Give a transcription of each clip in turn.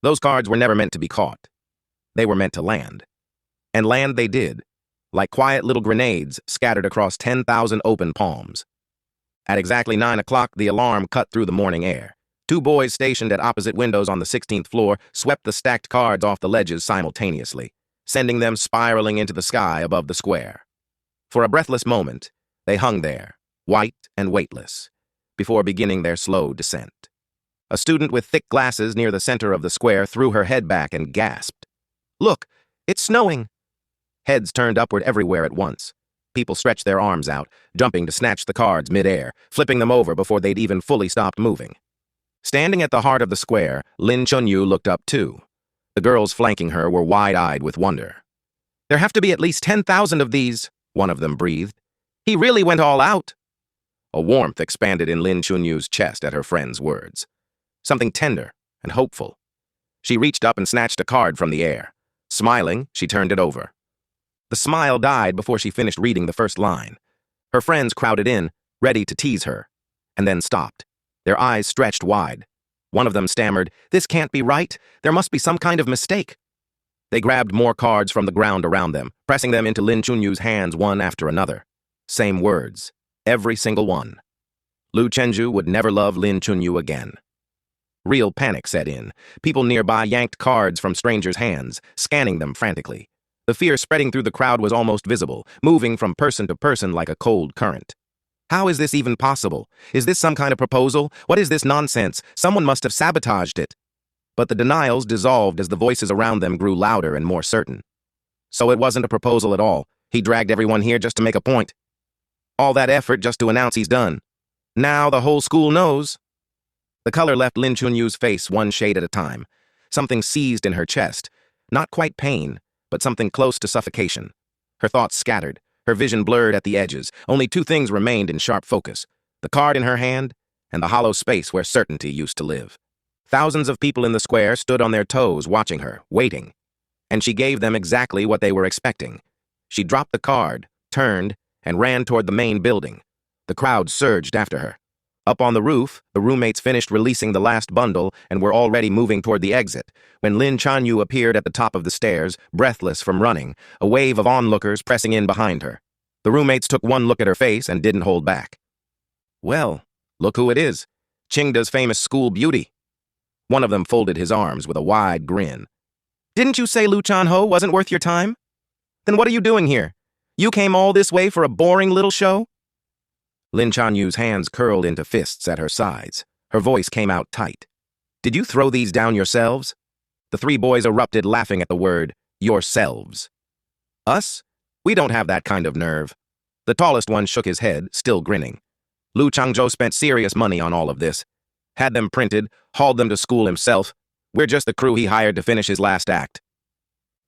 Those cards were never meant to be caught. They were meant to land. And land they did, like quiet little grenades scattered across 10,000 open palms. At exactly 9 o'clock, the alarm cut through the morning air. Two boys stationed at opposite windows on the 16th floor swept the stacked cards off the ledges simultaneously, sending them spiraling into the sky above the square. For a breathless moment, they hung there, white and weightless, before beginning their slow descent. A student with thick glasses near the center of the square threw her head back and gasped. "Look, it's snowing!" Heads turned upward everywhere at once. People stretched their arms out, jumping to snatch the cards mid-air, flipping them over before they'd even fully stopped moving. Standing at the heart of the square, Lin Chunyu looked up too. The girls flanking her were wide-eyed with wonder. "There have to be at least 10,000 of these," one of them breathed. "He really went all out." A warmth expanded in Lin Chunyu's chest at her friend's words. Something tender and hopeful. She reached up and snatched a card from the air. Smiling, she turned it over. The smile died before she finished reading the first line. Her friends crowded in, ready to tease her, and then stopped, their eyes stretched wide. One of them stammered, "This can't be right. There must be some kind of mistake." They grabbed more cards from the ground around them, pressing them into Lin Chunyu's hands one after another. Same words, every single one. Lu Chenju would never love Lin Chunyu again. Real panic set in. People nearby yanked cards from strangers' hands, scanning them frantically. The fear spreading through the crowd was almost visible, moving from person to person like a cold current. How is this even possible? Is this some kind of proposal? What is this nonsense? Someone must have sabotaged it. But the denials dissolved as the voices around them grew louder and more certain. So it wasn't a proposal at all. He dragged everyone here just to make a point. All that effort just to announce he's done. Now the whole school knows. The color left Lin Chunyu's face one shade at a time. Something seized in her chest. Not quite pain, but something close to suffocation. Her thoughts scattered, her vision blurred at the edges. Only two things remained in sharp focus: the card in her hand and the hollow space where certainty used to live. Thousands of people in the square stood on their toes watching her, waiting. And she gave them exactly what they were expecting. She dropped the card, turned, and ran toward the main building. The crowd surged after her. Up on the roof, the roommates finished releasing the last bundle and were already moving toward the exit, when Lin Chanyu appeared at the top of the stairs, breathless from running, a wave of onlookers pressing in behind her. The roommates took one look at her face and didn't hold back. "Well, look who it is. Qingda's famous school beauty." One of them folded his arms with a wide grin. "Didn't you say Lu Chanho wasn't worth your time? Then what are you doing here? You came all this way for a boring little show?" Lin Chanyu's hands curled into fists at her sides. Her voice came out tight. "Did you throw these down yourselves?" The three boys erupted, laughing at the word, yourselves. "Us? We don't have that kind of nerve." The tallest one shook his head, still grinning. "Lu Changzhou spent serious money on all of this. Had them printed, hauled them to school himself. We're just the crew he hired to finish his last act."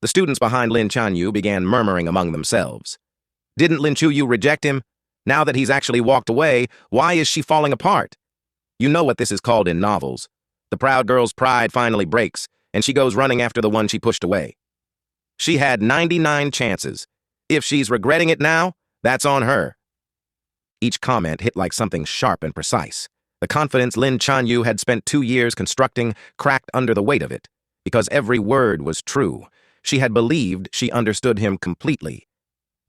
The students behind Lin Chanyu began murmuring among themselves. "Didn't Lin Chuyu reject him? Now that he's actually walked away, why is she falling apart?" You know what this is called in novels. The proud girl's pride finally breaks, and she goes running after the one she pushed away. She had 99 chances. If she's regretting it now, that's on her. Each comment hit like something sharp and precise. The confidence Lin Chanyu had spent 2 years constructing cracked under the weight of it, because every word was true. She had believed she understood him completely.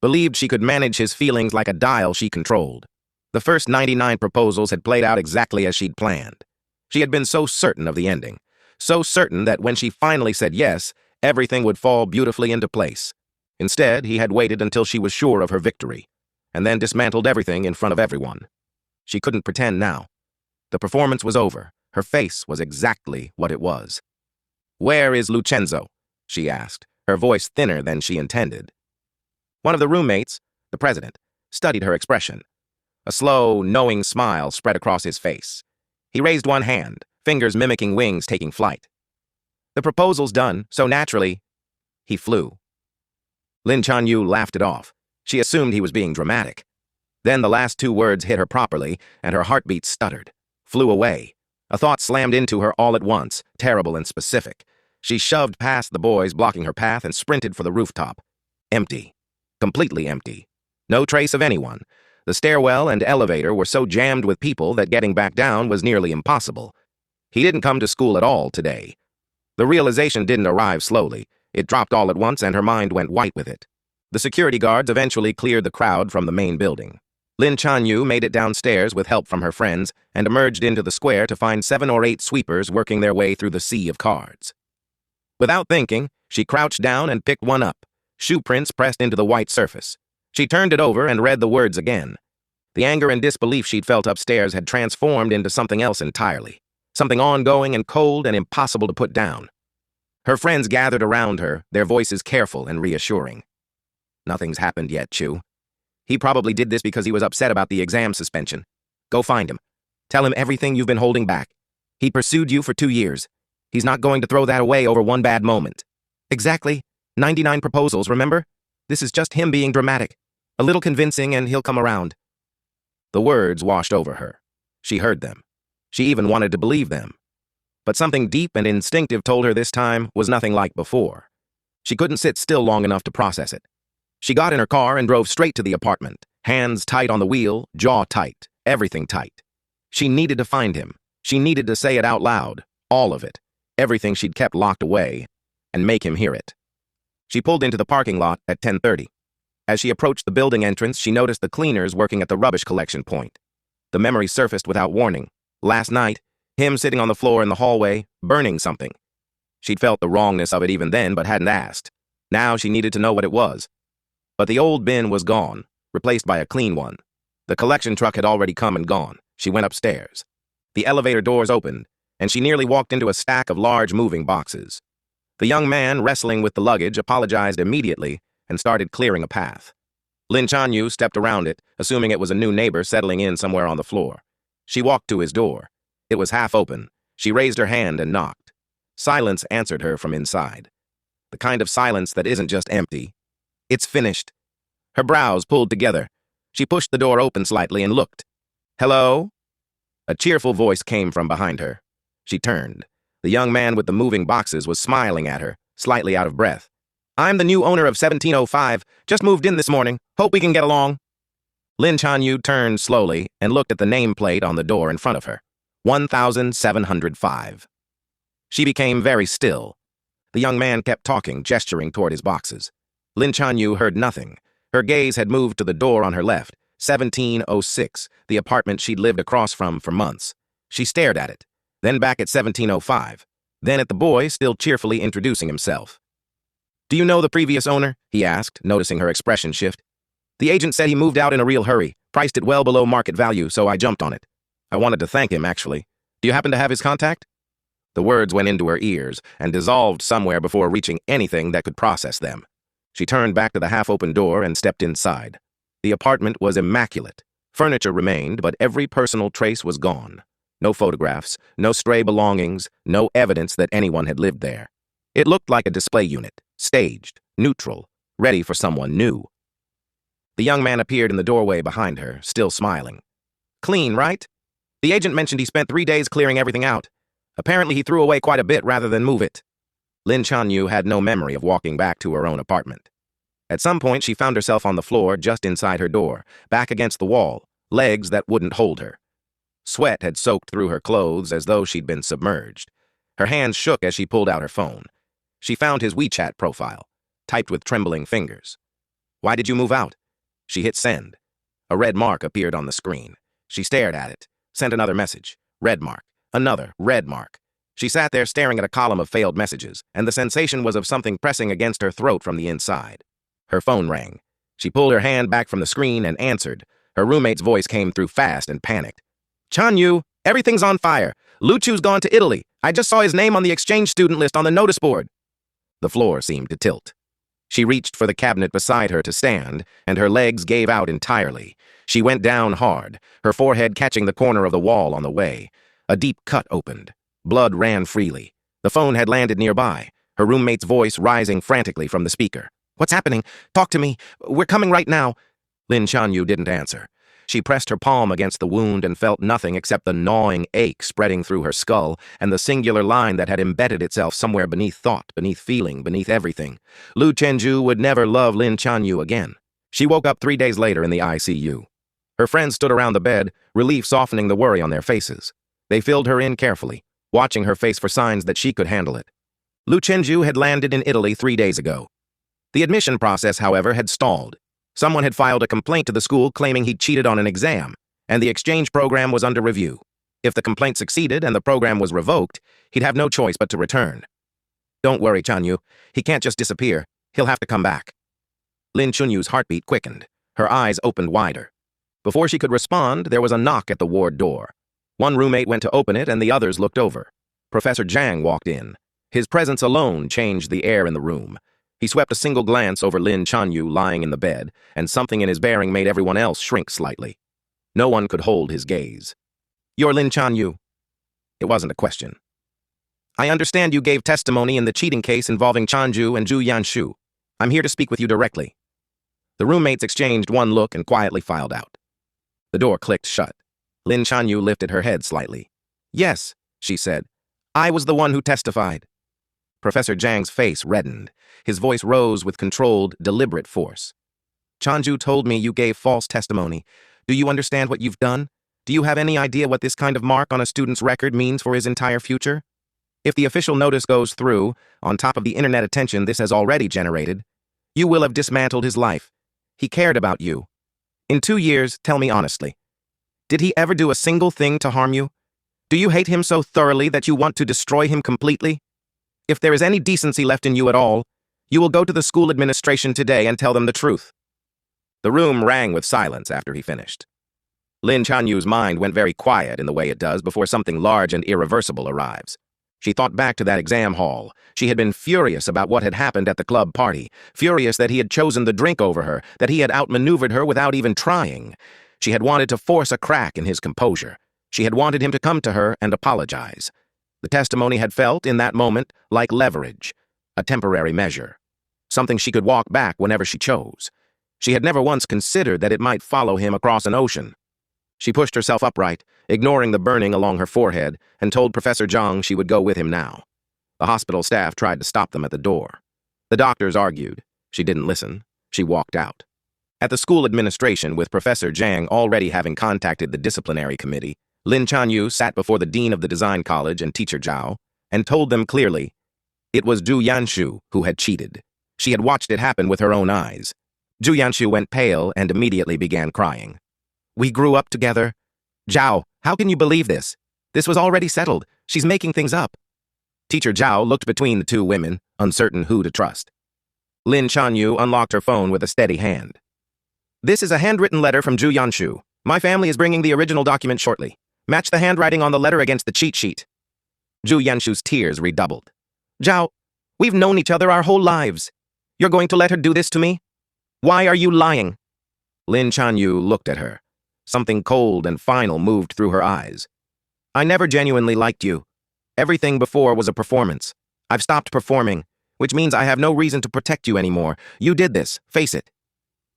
Believed she could manage his feelings like a dial she controlled. The first 99 proposals had played out exactly as she'd planned. She had been so certain of the ending, so certain that when she finally said yes, everything would fall beautifully into place. Instead, he had waited until she was sure of her victory, and then dismantled everything in front of everyone. She couldn't pretend now. The performance was over. Her face was exactly what it was. "Where is Lucenzo?" she asked, her voice thinner than she intended. One of the roommates, the president, studied her expression. A slow, knowing smile spread across his face. He raised one hand, fingers mimicking wings taking flight. "The proposal's done, so naturally, he flew." Lin Chanyu laughed it off. She assumed he was being dramatic. Then the last two words hit her properly, and her heartbeat stuttered. Flew away. A thought slammed into her all at once, terrible and specific. She shoved past the boys blocking her path and sprinted for the rooftop. Empty. Completely empty. No trace of anyone. The stairwell and elevator were so jammed with people that getting back down was nearly impossible. He didn't come to school at all today. The realization didn't arrive slowly. It dropped all at once and her mind went white with it. The security guards eventually cleared the crowd from the main building. Lin Chanyu made it downstairs with help from her friends and emerged into the square to find 7 or 8 sweepers working their way through the sea of cards. Without thinking, she crouched down and picked one up, shoe prints pressed into the white surface. She turned it over and read the words again. The anger and disbelief she'd felt upstairs had transformed into something else entirely, something ongoing and cold and impossible to put down. Her friends gathered around her, their voices careful and reassuring. Nothing's happened yet, Chu. He probably did this because he was upset about the exam suspension. Go find him. Tell him everything you've been holding back. He pursued you for 2 years. He's not going to throw that away over one bad moment. Exactly. 99 proposals, remember? This is just him being dramatic. A little convincing and he'll come around. The words washed over her. She heard them. She even wanted to believe them. But something deep and instinctive told her this time was nothing like before. She couldn't sit still long enough to process it. She got in her car and drove straight to the apartment, hands tight on the wheel, jaw tight, everything tight. She needed to find him. She needed to say it out loud, all of it, everything she'd kept locked away, and make him hear it. She pulled into the parking lot at 10:30. As she approached the building entrance, she noticed the cleaners working at the rubbish collection point. The memory surfaced without warning. Last night, him sitting on the floor in the hallway, burning something. She'd felt the wrongness of it even then, but hadn't asked. Now she needed to know what it was. But the old bin was gone, replaced by a clean one. The collection truck had already come and gone. She went upstairs. The elevator doors opened, and she nearly walked into a stack of large moving boxes. The young man wrestling with the luggage apologized immediately and started clearing a path. Lin Chanyu stepped around it, assuming it was a new neighbor settling in somewhere on the floor. She walked to his door. It was half open. She raised her hand and knocked. Silence answered her from inside. The kind of silence that isn't just empty. It's finished. Her brows pulled together. She pushed the door open slightly and looked. Hello? A cheerful voice came from behind her. She turned. The young man with the moving boxes was smiling at her, slightly out of breath. I'm the new owner of 1705. Just moved in this morning. Hope we can get along. Lin Chanyu turned slowly and looked at the nameplate on the door in front of her. 1705. She became very still. The young man kept talking, gesturing toward his boxes. Lin Chanyu heard nothing. Her gaze had moved to the door on her left, 1706, the apartment she'd lived across from for months. She stared at it, then back at 1705, then at the boy still cheerfully introducing himself. Do you know the previous owner? He asked, noticing her expression shift. The agent said he moved out in a real hurry, priced it well below market value, so I jumped on it. I wanted to thank him, actually. Do you happen to have his contact? The words went into her ears and dissolved somewhere before reaching anything that could process them. She turned back to the half-open door and stepped inside. The apartment was immaculate. Furniture remained, but every personal trace was gone. No photographs, no stray belongings, no evidence that anyone had lived there. It looked like a display unit, staged, neutral, ready for someone new. The young man appeared in the doorway behind her, still smiling. Clean, right? The agent mentioned he spent 3 days clearing everything out. Apparently he threw away quite a bit rather than move it. Lin Chanyu had no memory of walking back to her own apartment. At some point, she found herself on the floor just inside her door, back against the wall, legs that wouldn't hold her. Sweat had soaked through her clothes as though she'd been submerged. Her hands shook as she pulled out her phone. She found his WeChat profile, typed with trembling fingers. Why did you move out? She hit send. A red mark appeared on the screen. She stared at it, sent another message. Red mark. Another red mark. She sat there staring at a column of failed messages, and the sensation was of something pressing against her throat from the inside. Her phone rang. She pulled her hand back from the screen and answered. Her roommate's voice came through fast and panicked. Chanyu, everything's on fire. Luchu's gone to Italy. I just saw his name on the exchange student list on the notice board. The floor seemed to tilt. She reached for the cabinet beside her to stand, and her legs gave out entirely. She went down hard, her forehead catching the corner of the wall on the way. A deep cut opened. Blood ran freely. The phone had landed nearby, her roommate's voice rising frantically from the speaker. What's happening? Talk to me. We're coming right now. Lin Chanyu didn't answer. She pressed her palm against the wound and felt nothing except the gnawing ache spreading through her skull and the singular line that had embedded itself somewhere beneath thought, beneath feeling, beneath everything. Lu Chenju would never love Lin Chanyu again. She woke up 3 days later in the ICU. Her friends stood around the bed, relief softening the worry on their faces. They filled her in carefully, watching her face for signs that she could handle it. Lu Chenju had landed in Italy 3 days ago. The admission process, however, had stalled. Someone had filed a complaint to the school claiming he'd cheated on an exam, and the exchange program was under review. If the complaint succeeded and the program was revoked, he'd have no choice but to return. Don't worry, Chanyu. He can't just disappear. He'll have to come back. Lin Chunyu's heartbeat quickened. Her eyes opened wider. Before she could respond, there was a knock at the ward door. One roommate went to open it and the others looked over. Professor Zhang walked in. His presence alone changed the air in the room. He swept a single glance over Lin Chanyu lying in the bed, and something in his bearing made everyone else shrink slightly. No one could hold his gaze. "You're Lin Chanyu." It wasn't a question. "I understand you gave testimony in the cheating case involving Chanju and Zhu Yanshu. I'm here to speak with you directly." The roommates exchanged one look and quietly filed out. The door clicked shut. Lin Chanyu lifted her head slightly. "Yes," she said. "I was the one who testified." Professor Zhang's face reddened. His voice rose with controlled, deliberate force. "Chanju told me you gave false testimony. Do you understand what you've done? Do you have any idea what this kind of mark on a student's record means for his entire future? If the official notice goes through, on top of the internet attention this has already generated, you will have dismantled his life. He cared about you. In 2 years, tell me honestly, did he ever do a single thing to harm you? Do you hate him so thoroughly that you want to destroy him completely? If there is any decency left in you at all, you will go to the school administration today and tell them the truth." The room rang with silence after he finished. Lin Chanyu's mind went very quiet in the way it does before something large and irreversible arrives. She thought back to that exam hall. She had been furious about what had happened at the club party, furious that he had chosen the drink over her, that he had outmaneuvered her without even trying. She had wanted to force a crack in his composure. She had wanted him to come to her and apologize. The testimony had felt, in that moment, like leverage, a temporary measure, something she could walk back whenever she chose. She had never once considered that it might follow him across an ocean. She pushed herself upright, ignoring the burning along her forehead, and told Professor Zhang she would go with him now. The hospital staff tried to stop them at the door. The doctors argued. She didn't listen. She walked out. At the school administration, with Professor Zhang already having contacted the disciplinary committee, Lin Chanyu sat before the dean of the design college and teacher Zhao and told them clearly it was Zhu Yanshu who had cheated. She had watched it happen with her own eyes. Zhu Yanshu went pale and immediately began crying. "We grew up together. Zhao, how can you believe this? This was already settled. She's making things up." Teacher Zhao looked between the two women, uncertain who to trust. Lin Chanyu unlocked her phone with a steady hand. "This is a handwritten letter from Zhu Yanshu. My family is bringing the original document shortly. Match the handwriting on the letter against the cheat sheet." Zhu Yanshu's tears redoubled. "Zhao, we've known each other our whole lives. You're going to let her do this to me? Why are you lying?" Lin Chanyu looked at her. Something cold and final moved through her eyes. "I never genuinely liked you. Everything before was a performance. I've stopped performing, which means I have no reason to protect you anymore. You did this, face it."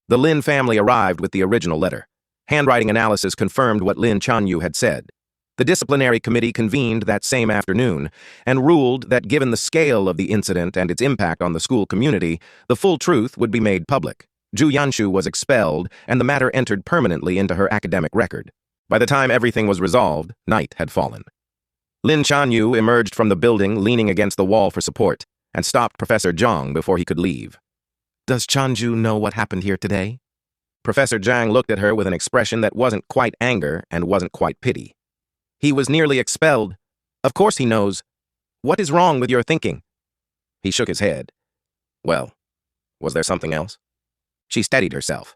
The Lin family arrived with the original letter. Handwriting analysis confirmed what Lin Chanyu had said. The disciplinary committee convened that same afternoon and ruled that given the scale of the incident and its impact on the school community, the full truth would be made public. Zhu Yanshu was expelled, and the matter entered permanently into her academic record. By the time everything was resolved, night had fallen. Lin Chanyu emerged from the building leaning against the wall for support and stopped Professor Zhang before he could leave. "Does Chanju know what happened here today?" Professor Zhang looked at her with an expression that wasn't quite anger and wasn't quite pity. "He was nearly expelled. Of course he knows. What is wrong with your thinking?" He shook his head. "Well, was there something else?" She steadied herself.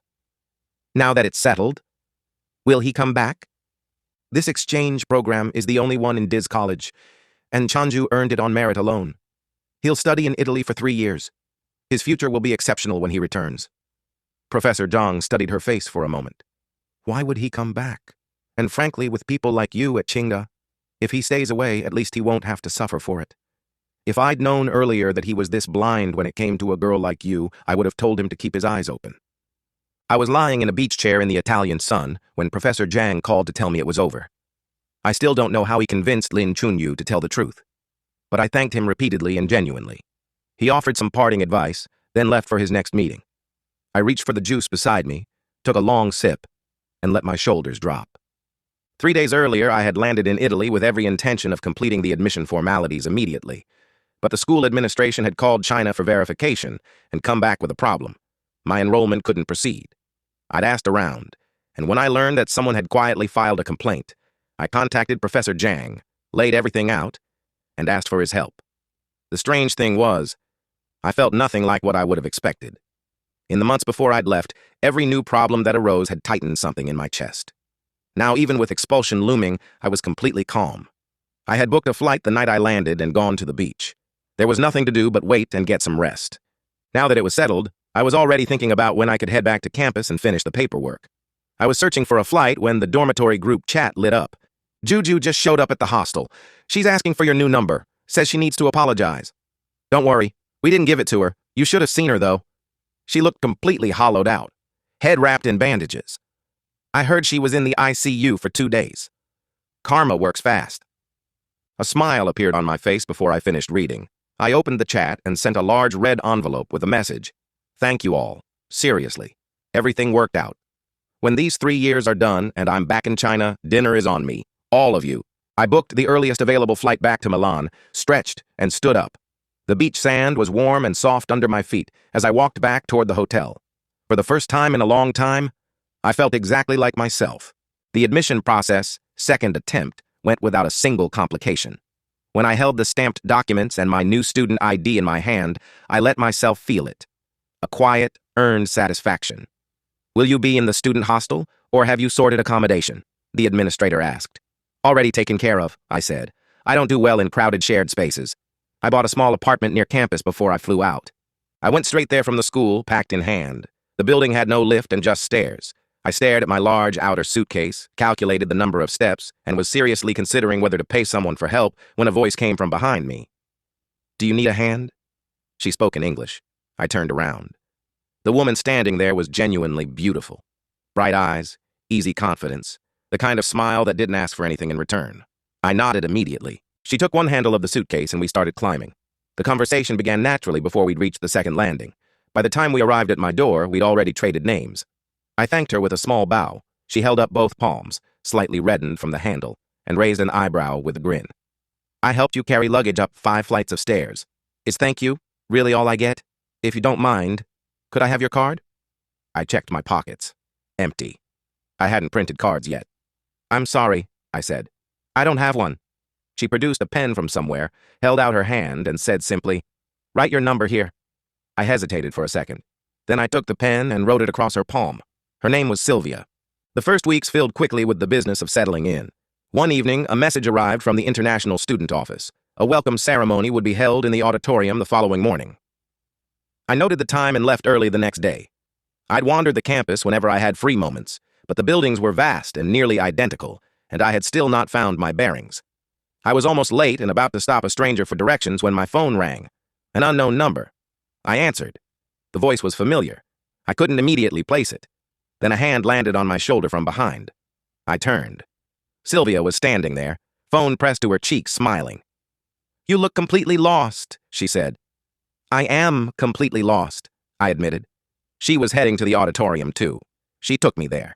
"Now that it's settled, will he come back? This exchange program is the only one in Diz College, and Chanju earned it on merit alone. He'll study in Italy for 3 years. His future will be exceptional when he returns." Professor Zhang studied her face for a moment. "Why would he come back? And frankly, with people like you at Qingda, if he stays away, at least he won't have to suffer for it. If I'd known earlier that he was this blind when it came to a girl like you, I would have told him to keep his eyes open." I was lying in a beach chair in the Italian sun when Professor Zhang called to tell me it was over. I still don't know how he convinced Lin Chunyu to tell the truth, but I thanked him repeatedly and genuinely. He offered some parting advice, then left for his next meeting. I reached for the juice beside me, took a long sip, and let my shoulders drop. 3 days earlier, I had landed in Italy with every intention of completing the admission formalities immediately. But the school administration had called China for verification and come back with a problem. My enrollment couldn't proceed. I'd asked around, and when I learned that someone had quietly filed a complaint, I contacted Professor Zhang, laid everything out, and asked for his help. The strange thing was, I felt nothing like what I would have expected. In the months before I'd left, every new problem that arose had tightened something in my chest. Now, even with expulsion looming, I was completely calm. I had booked a flight the night I landed and gone to the beach. There was nothing to do but wait and get some rest. Now that it was settled, I was already thinking about when I could head back to campus and finish the paperwork. I was searching for a flight when the dormitory group chat lit up. Juju just showed up at the hostel. She's asking for your new number. Says she needs to apologize. Don't worry, we didn't give it to her. You should have seen her, though. She looked completely hollowed out, head wrapped in bandages. I heard she was in the ICU for 2 days. Karma works fast. A smile appeared on my face before I finished reading. I opened the chat and sent a large red envelope with a message. Thank you all. Seriously. Everything worked out. When these 3 years are done and I'm back in China, dinner is on me. All of you. I booked the earliest available flight back to Milan, stretched, and stood up. The beach sand was warm and soft under my feet as I walked back toward the hotel. For the first time in a long time, I felt exactly like myself. The admission process, second attempt, went without a single complication. When I held the stamped documents and my new student ID in my hand, I let myself feel it. A quiet, earned satisfaction. Will you be in the student hostel, or have you sorted accommodation? The administrator asked. Already taken care of, I said. I don't do well in crowded shared spaces. I bought a small apartment near campus before I flew out. I went straight there from the school, packed in hand. The building had no lift and just stairs. I stared at my large outer suitcase, calculated the number of steps, and was seriously considering whether to pay someone for help when a voice came from behind me. Do you need a hand? She spoke in English. I turned around. The woman standing there was genuinely beautiful. Bright eyes, easy confidence, the kind of smile that didn't ask for anything in return. I nodded immediately. She took one handle of the suitcase and we started climbing. The conversation began naturally before we'd reached the second landing. By the time we arrived at my door, we'd already traded names. I thanked her with a small bow. She held up both palms, slightly reddened from the handle, and raised an eyebrow with a grin. I helped you carry luggage up 5 flights of stairs. Is thank you really all I get? If you don't mind, could I have your card? I checked my pockets. Empty. I hadn't printed cards yet. I'm sorry, I said. I don't have one. She produced a pen from somewhere, held out her hand, and said simply, Write your number here. I hesitated for a second. Then I took the pen and wrote it across her palm. Her name was Sylvia. The first weeks filled quickly with the business of settling in. One evening, a message arrived from the International Student Office. A welcome ceremony would be held in the auditorium the following morning. I noted the time and left early the next day. I'd wandered the campus whenever I had free moments, but the buildings were vast and nearly identical, and I had still not found my bearings. I was almost late and about to stop a stranger for directions when my phone rang. An unknown number. I answered. The voice was familiar. I couldn't immediately place it. Then a hand landed on my shoulder from behind. I turned. Sylvia was standing there, phone pressed to her cheek, smiling. You look completely lost, she said. I am completely lost, I admitted. She was heading to the auditorium, too. She took me there.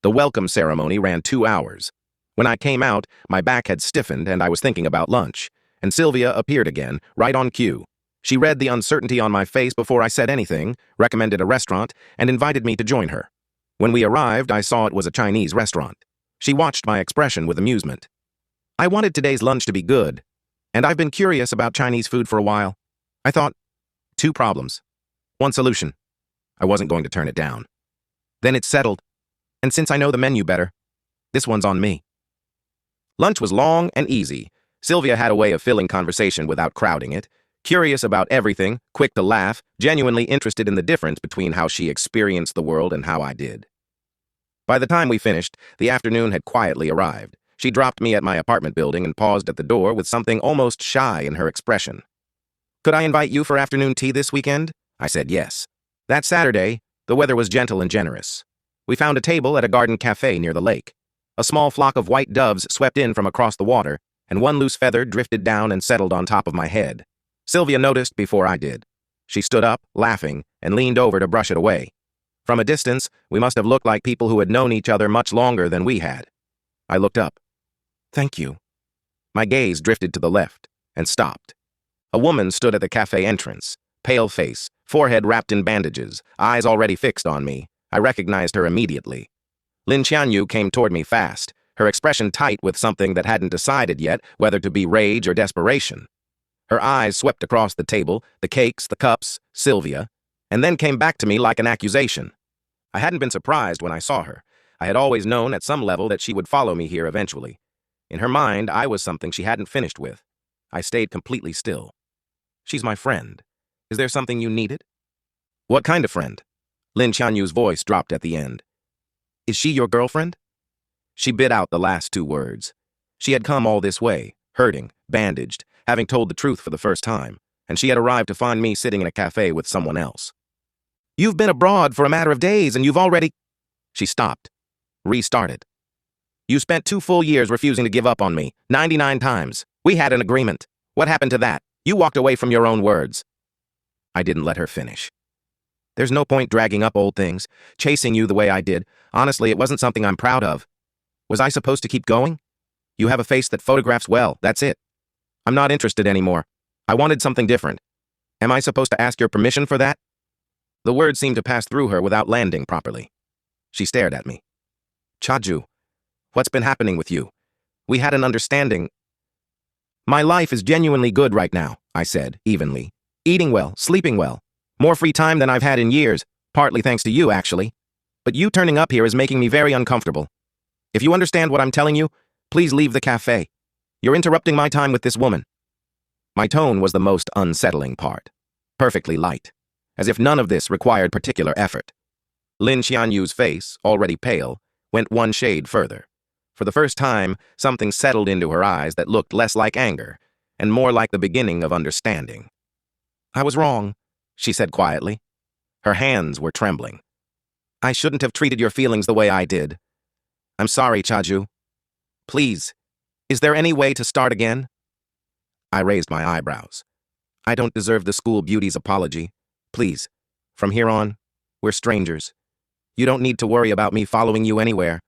The welcome ceremony ran 2 hours. When I came out, my back had stiffened and I was thinking about lunch, and Sylvia appeared again, right on cue. She read the uncertainty on my face before I said anything, recommended a restaurant, and invited me to join her. When we arrived, I saw it was a Chinese restaurant. She watched my expression with amusement. I wanted today's lunch to be good, and I've been curious about Chinese food for a while. I thought, 2 problems, 1 solution. I wasn't going to turn it down. Then it's settled, and since I know the menu better, this one's on me. Lunch was long and easy. Sylvia had a way of filling conversation without crowding it. Curious about everything, quick to laugh, genuinely interested in the difference between how she experienced the world and how I did. By the time we finished, the afternoon had quietly arrived. She dropped me at my apartment building and paused at the door with something almost shy in her expression. Could I invite you for afternoon tea this weekend? I said yes. That Saturday, the weather was gentle and generous. We found a table at a garden cafe near the lake. A small flock of white doves swept in from across the water, and one loose feather drifted down and settled on top of my head. Sylvia noticed before I did. She stood up, laughing, and leaned over to brush it away. From a distance, we must have looked like people who had known each other much longer than we had. I looked up. Thank you. My gaze drifted to the left and stopped. A woman stood at the cafe entrance, pale face, forehead wrapped in bandages, eyes already fixed on me. I recognized her immediately. Lin Qianyu came toward me fast, her expression tight with something that hadn't decided yet whether to be rage or desperation. Her eyes swept across the table, the cakes, the cups, Sylvia, and then came back to me like an accusation. I hadn't been surprised when I saw her. I had always known at some level that she would follow me here eventually. In her mind, I was something she hadn't finished with. I stayed completely still. She's my friend. Is there something you needed? What kind of friend? Lin Qianyu's voice dropped at the end. Is she your girlfriend? She bit out the last two words. She had come all this way, hurting, bandaged, having told the truth for the first time, and she had arrived to find me sitting in a cafe with someone else. You've been abroad for a matter of days and you've already... She stopped. Restarted. You spent 2 full years refusing to give up on me, 99 times. We had an agreement. What happened to that? You walked away from your own words. I didn't let her finish. There's no point dragging up old things, chasing you the way I did. Honestly, it wasn't something I'm proud of. Was I supposed to keep going? You have a face that photographs well, that's it. I'm not interested anymore. I wanted something different. Am I supposed to ask your permission for that? The words seemed to pass through her without landing properly. She stared at me. Chaju, what's been happening with you? We had an understanding. My life is genuinely good right now, I said, evenly. Eating well, sleeping well. More free time than I've had in years, partly thanks to you, actually. But you turning up here is making me very uncomfortable. If you understand what I'm telling you, please leave the cafe. You're interrupting my time with this woman. My tone was the most unsettling part. Perfectly light, as if none of this required particular effort. Lin Qianyu's face, already pale, went one shade further. For the first time, something settled into her eyes that looked less like anger and more like the beginning of understanding. I was wrong, she said quietly. Her hands were trembling. I shouldn't have treated your feelings the way I did. I'm sorry, Chaju. Please, is there any way to start again? I raised my eyebrows. I don't deserve the school beauty's apology. Please, from here on, we're strangers. You don't need to worry about me following you anywhere.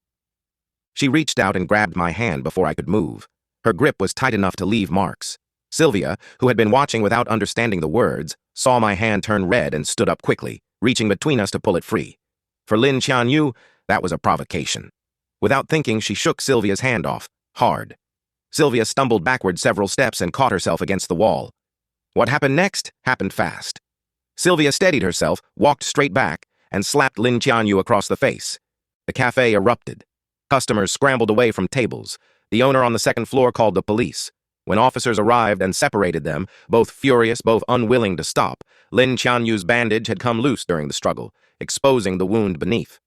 She reached out and grabbed my hand before I could move. Her grip was tight enough to leave marks. Sylvia, who had been watching without understanding the words, saw my hand turn red and stood up quickly, reaching between us to pull it free. For Lin Qianyu, that was a provocation. Without thinking, she shook Sylvia's hand off, hard. Sylvia stumbled backward several steps and caught herself against the wall. What happened next happened fast. Sylvia steadied herself, walked straight back, and slapped Lin Qianyu across the face. The cafe erupted. Customers scrambled away from tables. The owner on the second floor called the police. When officers arrived and separated them, both furious, both unwilling to stop, Lin Qianyu's bandage had come loose during the struggle, exposing the wound beneath.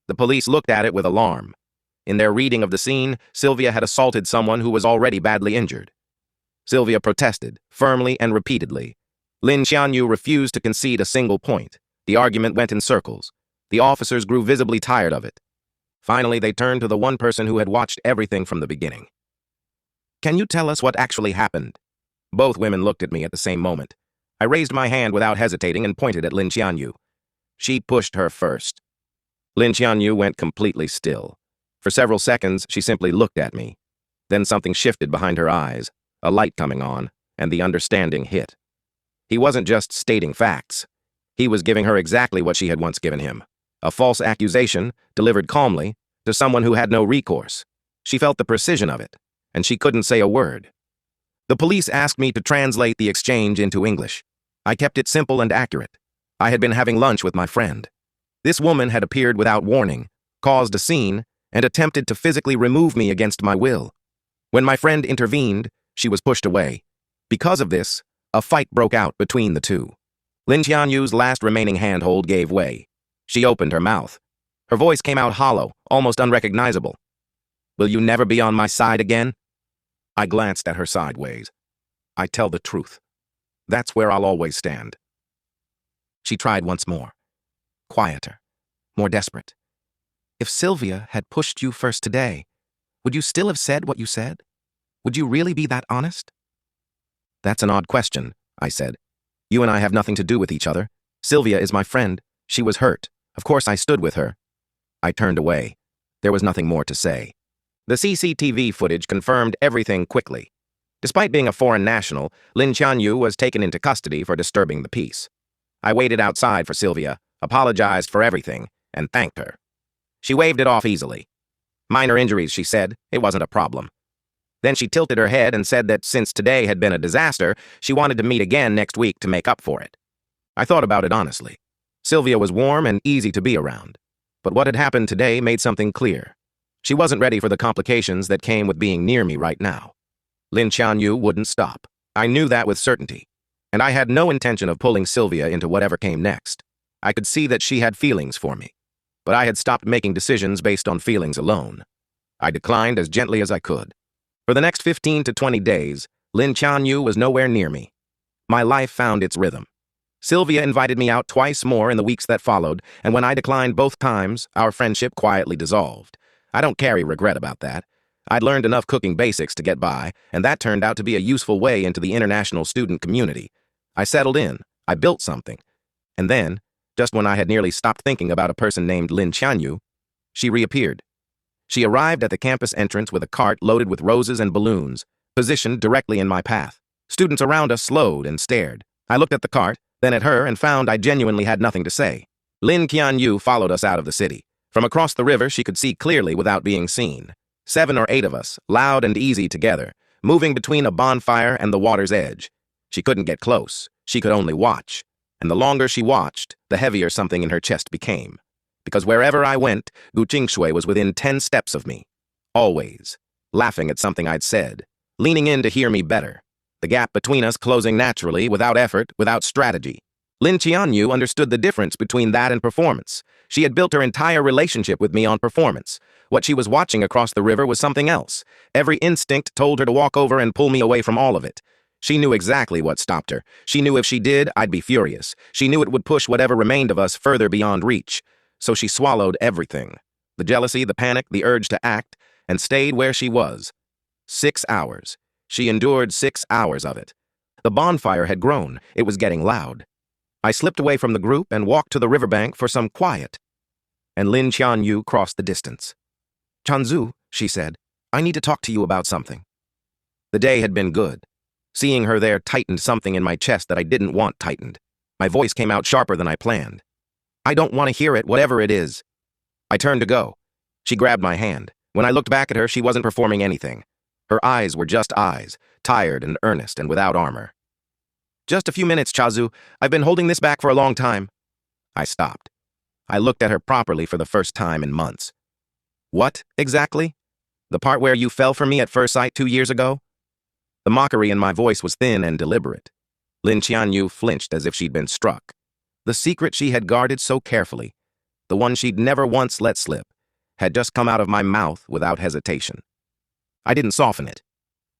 The police looked at it with alarm. In their reading of the scene, Sylvia had assaulted someone who was already badly injured. Sylvia protested, firmly and repeatedly. Lin Qianyu refused to concede a single point. The argument went in circles. The officers grew visibly tired of it. Finally, they turned to the one person who had watched everything from the beginning. Can you tell us what actually happened? Both women looked at me at the same moment. I raised my hand without hesitating and pointed at Lin Qianyu. She pushed her first. Lin Qianyu went completely still. For several seconds, she simply looked at me. Then something shifted behind her eyes, a light coming on, and the understanding hit. He wasn't just stating facts. He was giving her exactly what she had once given him. A false accusation, delivered calmly, to someone who had no recourse. She felt the precision of it, and she couldn't say a word. The police asked me to translate the exchange into English. I kept it simple and accurate. I had been having lunch with my friend. This woman had appeared without warning, caused a scene, and attempted to physically remove me against my will. When my friend intervened, she was pushed away. Because of this, a fight broke out between the two. Lin Qianyu's last remaining handhold gave way. She opened her mouth. Her voice came out hollow, almost unrecognizable. Will you never be on my side again? I glanced at her sideways. I tell the truth. That's where I'll always stand. She tried once more. Quieter, more desperate. If Sylvia had pushed you first today, would you still have said what you said? Would you really be that honest? That's an odd question, I said. You and I have nothing to do with each other. Sylvia is my friend. She was hurt. Of course I stood with her. I turned away. There was nothing more to say. The CCTV footage confirmed everything quickly. Despite being a foreign national, Lin Qianyu was taken into custody for disturbing the peace. I waited outside for Sylvia, apologized for everything, and thanked her. She waved it off easily. Minor injuries, she said. It wasn't a problem. Then she tilted her head and said that since today had been a disaster, she wanted to meet again next week to make up for it. I thought about it honestly. Sylvia was warm and easy to be around. But what had happened today made something clear. She wasn't ready for the complications that came with being near me right now. Lin Qianyu wouldn't stop. I knew that with certainty. And I had no intention of pulling Sylvia into whatever came next. I could see that she had feelings for me. But I had stopped making decisions based on feelings alone. I declined as gently as I could. For the next 15 to 20 days, Lin Qianyu was nowhere near me. My life found its rhythm. Sylvia invited me out twice more in the weeks that followed, and when I declined both times, our friendship quietly dissolved. I don't carry regret about that. I'd learned enough cooking basics to get by, and that turned out to be a useful way into the international student community. I settled in. I built something. And then, just when I had nearly stopped thinking about a person named Lin Qianyu, she reappeared. She arrived at the campus entrance with a cart loaded with roses and balloons, positioned directly in my path. Students around us slowed and stared. I looked at the cart, then at her, and found I genuinely had nothing to say. Lin Qianyu followed us out of the city. From across the river, she could see clearly without being seen. 7 or 8 of us, loud and easy together, moving between a bonfire and the water's edge. She couldn't get close. She could only watch. And the longer she watched, the heavier something in her chest became. Because wherever I went, Gu Jingshui was within 10 steps of me. Always. Laughing at something I'd said. Leaning in to hear me better. The gap between us closing naturally, without effort, without strategy. Lin Qianyu understood the difference between that and performance. She had built her entire relationship with me on performance. What she was watching across the river was something else. Every instinct told her to walk over and pull me away from all of it. She knew exactly what stopped her. She knew if she did, I'd be furious. She knew it would push whatever remained of us further beyond reach. So she swallowed everything. The jealousy, the panic, the urge to act, and stayed where she was. 6 hours. She endured 6 hours of it. The bonfire had grown. It was getting loud. I slipped away from the group and walked to the riverbank for some quiet. And Lin Qianyu crossed the distance. "Chanzu," she said, "I need to talk to you about something." The day had been good. Seeing her there tightened something in my chest that I didn't want tightened. My voice came out sharper than I planned. "I don't want to hear it, whatever it is." I turned to go. She grabbed my hand. When I looked back at her, she wasn't performing anything. Her eyes were just eyes, tired and earnest and without armor. "Just a few minutes, Chazu. I've been holding this back for a long time." I stopped. I looked at her properly for the first time in months. "What, exactly? The part where you fell for me at first sight 2 years ago?" The mockery in my voice was thin and deliberate. Lin Qianyu flinched as if she'd been struck. The secret she had guarded so carefully, the one she'd never once let slip, had just come out of my mouth without hesitation. I didn't soften it.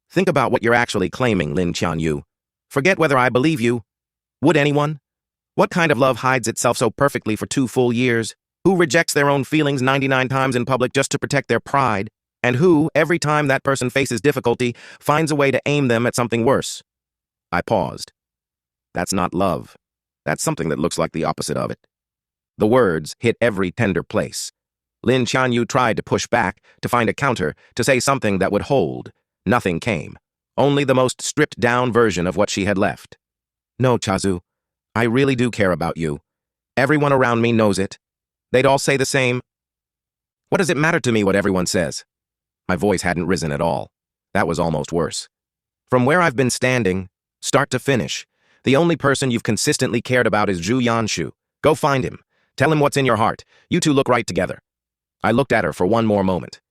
"Think about what you're actually claiming, Lin Qianyu. Forget whether I believe you. Would anyone? What kind of love hides itself so perfectly for 2 full years? Who rejects their own feelings 99 times in public just to protect their pride? And who, every time that person faces difficulty, finds a way to aim them at something worse?" I paused. "That's not love. That's something that looks like the opposite of it." The words hit every tender place. Lin Qianyu tried to push back, to find a counter, to say something that would hold. Nothing came. Only the most stripped-down version of what she had left. "No, Chazu. I really do care about you. Everyone around me knows it. They'd all say the same. What does it matter to me what everyone says?" My voice hadn't risen at all. That was almost worse. "From where I've been standing, start to finish, the only person you've consistently cared about is Zhu Yanshu. Go find him. Tell him what's in your heart. You two look right together." I looked at her for one more moment.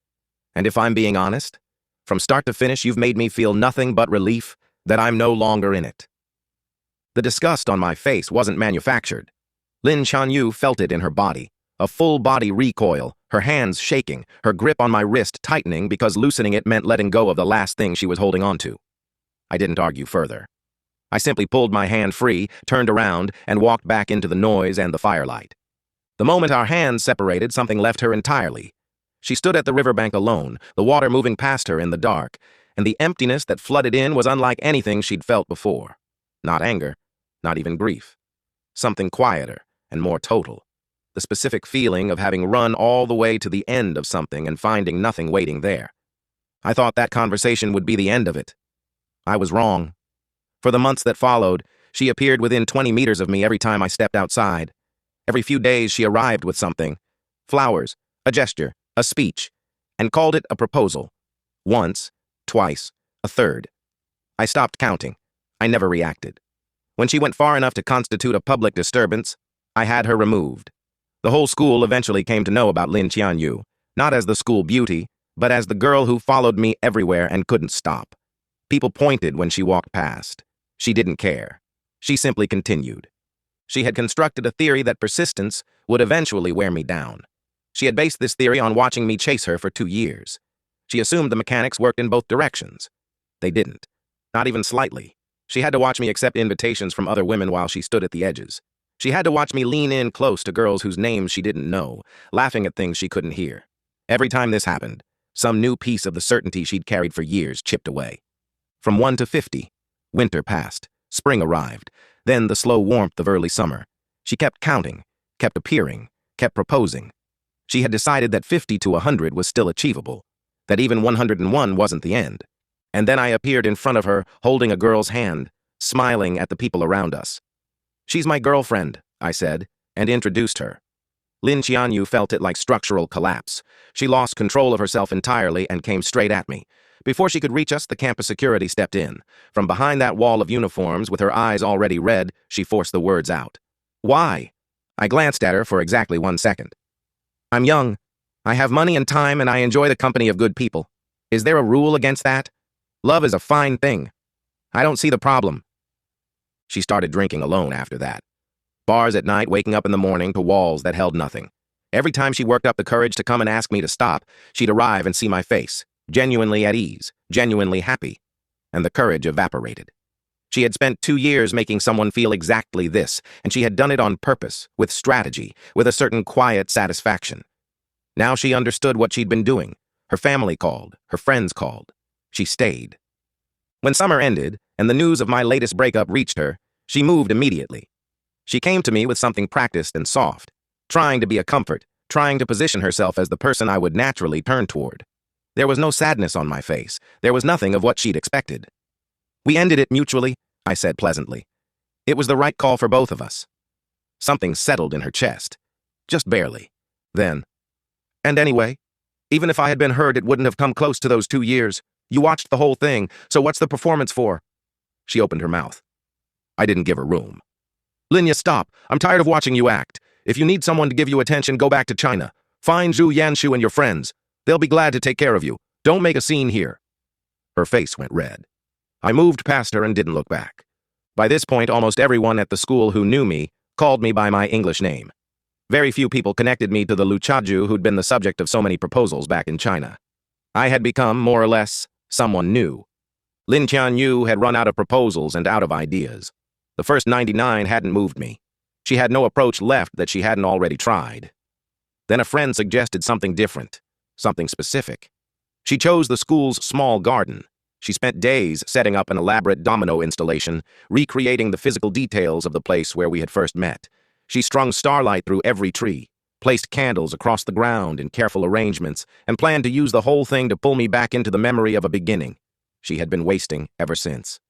"And if I'm being honest, from start to finish you've made me feel nothing but relief that I'm no longer in it." The disgust on my face wasn't manufactured. Lin Qianyu felt it in her body, a full-body recoil, her hands shaking, her grip on my wrist tightening because loosening it meant letting go of the last thing she was holding on to. I didn't argue further. I simply pulled my hand free, turned around, and walked back into the noise and the firelight. The moment our hands separated, something left her entirely. She stood at the riverbank alone, the water moving past her in the dark, and the emptiness that flooded in was unlike anything she'd felt before. Not anger, not even grief. Something quieter and more total. The specific feeling of having run all the way to the end of something and finding nothing waiting there. I thought that conversation would be the end of it. I was wrong. For the months that followed, she appeared within 20 meters of me every time I stepped outside. Every few days she arrived with something. Flowers, a gesture, a speech, and called it a proposal. Once, twice, a third. I stopped counting. I never reacted. When she went far enough to constitute a public disturbance, I had her removed. The whole school eventually came to know about Lin Qianyu, not as the school beauty, but as the girl who followed me everywhere and couldn't stop. People pointed when she walked past. She didn't care. She simply continued. She had constructed a theory that persistence would eventually wear me down. She had based this theory on watching me chase her for 2 years. She assumed the mechanics worked in both directions. They didn't. Not even slightly. She had to watch me accept invitations from other women while she stood at the edges. She had to watch me lean in close to girls whose names she didn't know, laughing at things she couldn't hear. Every time this happened, some new piece of the certainty she'd carried for years chipped away. From 1 to 50, winter passed, spring arrived, then the slow warmth of early summer. She kept counting, kept appearing, kept proposing. She had decided that 50 to 100 was still achievable, that even 101 wasn't the end. And then I appeared in front of her, holding a girl's hand, smiling at the people around us. "She's my girlfriend," I said, and introduced her. Lin Qianyu felt it like structural collapse. She lost control of herself entirely and came straight at me. Before she could reach us, the campus security stepped in. From behind that wall of uniforms, with her eyes already red, she forced the words out. "Why?" I glanced at her for exactly 1 second. "I'm young. I have money and time, and I enjoy the company of good people. Is there a rule against that? Love is a fine thing. I don't see the problem." She started drinking alone after that. Bars at night, waking up in the morning to walls that held nothing. Every time she worked up the courage to come and ask me to stop, she'd arrive and see my face, genuinely at ease, genuinely happy, and the courage evaporated. She had spent 2 years making someone feel exactly this, and she had done it on purpose, with strategy, with a certain quiet satisfaction. Now she understood what she'd been doing. Her family called, her friends called. She stayed. When summer ended, and the news of my latest breakup reached her, she moved immediately. She came to me with something practiced and soft, trying to be a comfort, trying to position herself as the person I would naturally turn toward. There was no sadness on my face. There was nothing of what she'd expected. "We ended it mutually," I said pleasantly. "It was the right call for both of us." Something settled in her chest. Just barely. Then, "And anyway, even if I had been hurt, it wouldn't have come close to those 2 years. You watched the whole thing, so what's the performance for?" She opened her mouth. I didn't give her room. "Linya, stop. I'm tired of watching you act. If you need someone to give you attention, go back to China. Find Zhu Yanshu and your friends. They'll be glad to take care of you. Don't make a scene here." Her face went red. I moved past her and didn't look back. By this point, almost everyone at the school who knew me called me by my English name. Very few people connected me to the Luchaju who'd been the subject of so many proposals back in China. I had become, more or less, someone new. Lin Qianyu had run out of proposals and out of ideas. The first 99 hadn't moved me. She had no approach left that she hadn't already tried. Then a friend suggested something different, something specific. She chose the school's small garden. She spent days setting up an elaborate domino installation, recreating the physical details of the place where we had first met. She strung starlight through every tree, placed candles across the ground in careful arrangements, and planned to use the whole thing to pull me back into the memory of a beginning she had been wasting ever since.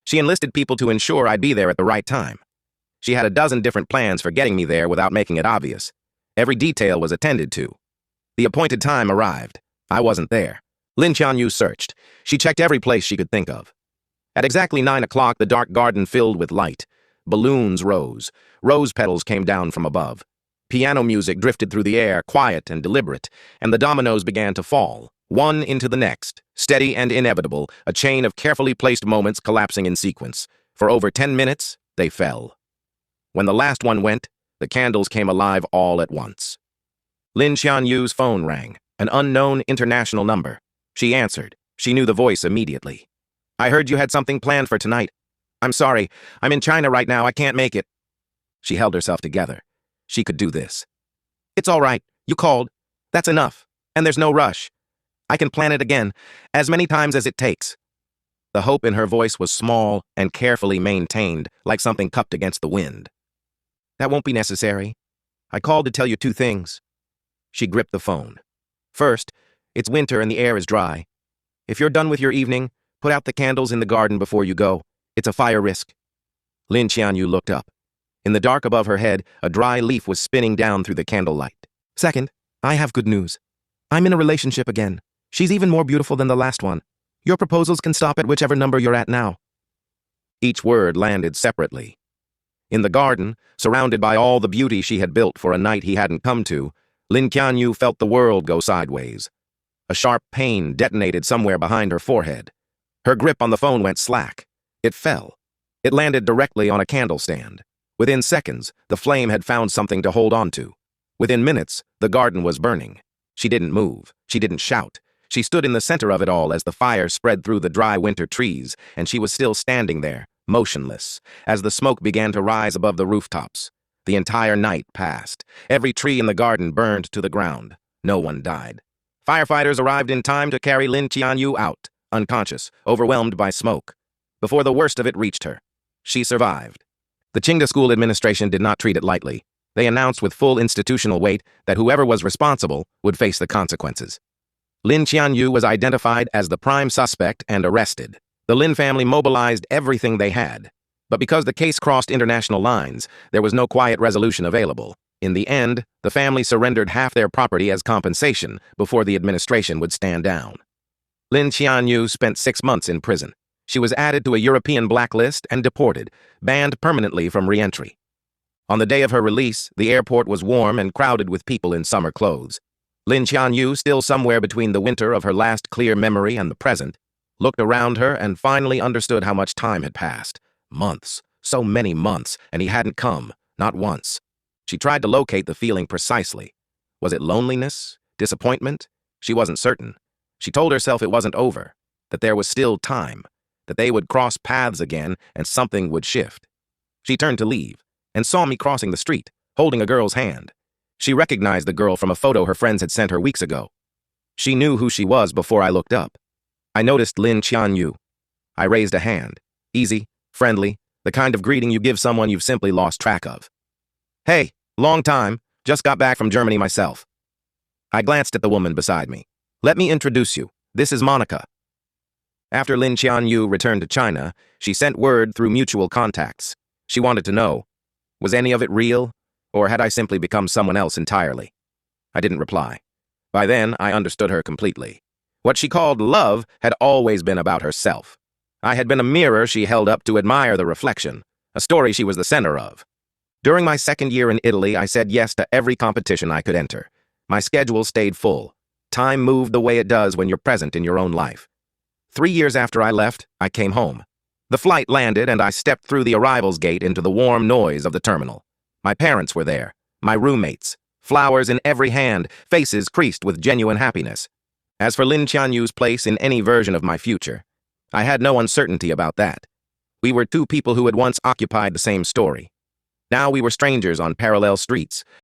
She enlisted people to ensure I'd be there at the right time. She had a dozen different plans for getting me there without making it obvious. Every detail was attended to. The appointed time arrived. I wasn't there. Lin Qianyu searched. She checked every place she could think of. At exactly 9 o'clock, the dark garden filled with light. Balloons rose. Rose petals came down from above. Piano music drifted through the air, quiet and deliberate, and the dominoes began to fall, one into the next, steady and inevitable, a chain of carefully placed moments collapsing in sequence. For over 10 minutes, they fell. When the last one went, the candles came alive all at once. Lin Qianyu's phone rang, an unknown international number. She answered. She knew the voice immediately. "I heard you had something planned for tonight. I'm sorry. I'm in China right now. I can't make it." She held herself together. She could do this. "It's all right. You called. That's enough. And there's no rush. I can plan it again, as many times as it takes." The hope in her voice was small and carefully maintained, like something cupped against the wind. "That won't be necessary. I called to tell you 2 things. She gripped the phone. "First, it's winter and the air is dry. If you're done with your evening, Put out the candles in the garden before you go. It's a fire risk. Lin Qianyu looked up. In the dark above her head, a dry leaf was spinning down through the candlelight. Second, I have good news. I'm in a relationship again. She's even more beautiful than the last one. Your proposals can stop at whichever number you're at now. Each word landed separately. In the garden, surrounded by all the beauty she had built for a night he hadn't come to, Lin Qianyu felt the world go sideways. A sharp pain detonated somewhere behind her forehead. Her grip on the phone went slack. It fell. It landed directly on a candle stand. Within seconds, the flame had found something to hold on to. Within minutes, the garden was burning. She didn't move. She didn't shout. She stood in the center of it all as the fire spread through the dry winter trees, and she was still standing there, motionless, as the smoke began to rise above the rooftops. The entire night passed. Every tree in the garden burned to the ground. No one died. Firefighters arrived in time to carry Lin Qianyu out, unconscious, overwhelmed by smoke. Before the worst of it reached her, she survived. The Qingda school administration did not treat it lightly. They announced with full institutional weight that whoever was responsible would face the consequences. Lin Qianyu was identified as the prime suspect and arrested. The Lin family mobilized everything they had. But because the case crossed international lines, there was no quiet resolution available. In the end, the family surrendered half their property as compensation before the administration would stand down. Lin Qianyu spent 6 months in prison. She was added to a European blacklist and deported, banned permanently from re-entry. On the day of her release, the airport was warm and crowded with people in summer clothes. Lin Qianyu, still somewhere between the winter of her last clear memory and the present, looked around her and finally understood how much time had passed. Months, so many months, and he hadn't come, not once. She tried to locate the feeling precisely. Was it loneliness? Disappointment? She wasn't certain. She told herself it wasn't over, that there was still time, that they would cross paths again and something would shift. She turned to leave and saw me crossing the street, holding a girl's hand. She recognized the girl from a photo her friends had sent her weeks ago. She knew who she was before I looked up. I noticed Lin Qianyu. I raised a hand. Easy, friendly, the kind of greeting you give someone you've simply lost track of. Hey, long time, just got back from Germany myself. I glanced at the woman beside me. Let me introduce you. This is Monica. After Lin Qianyu returned to China, she sent word through mutual contacts. She wanted to know, was any of it real, or had I simply become someone else entirely? I didn't reply. By then, I understood her completely. What she called love had always been about herself. I had been a mirror she held up to admire the reflection, a story she was the center of. During my second year in Italy, I said yes to every competition I could enter. My schedule stayed full. Time moved the way it does when you're present in your own life. 3 years after I left, I came home. The flight landed and I stepped through the arrivals gate into the warm noise of the terminal. My parents were there, my roommates, flowers in every hand, faces creased with genuine happiness. As for Lin Qianyu's place in any version of my future, I had no uncertainty about that. We were two people who had once occupied the same story. Now we were strangers on parallel streets,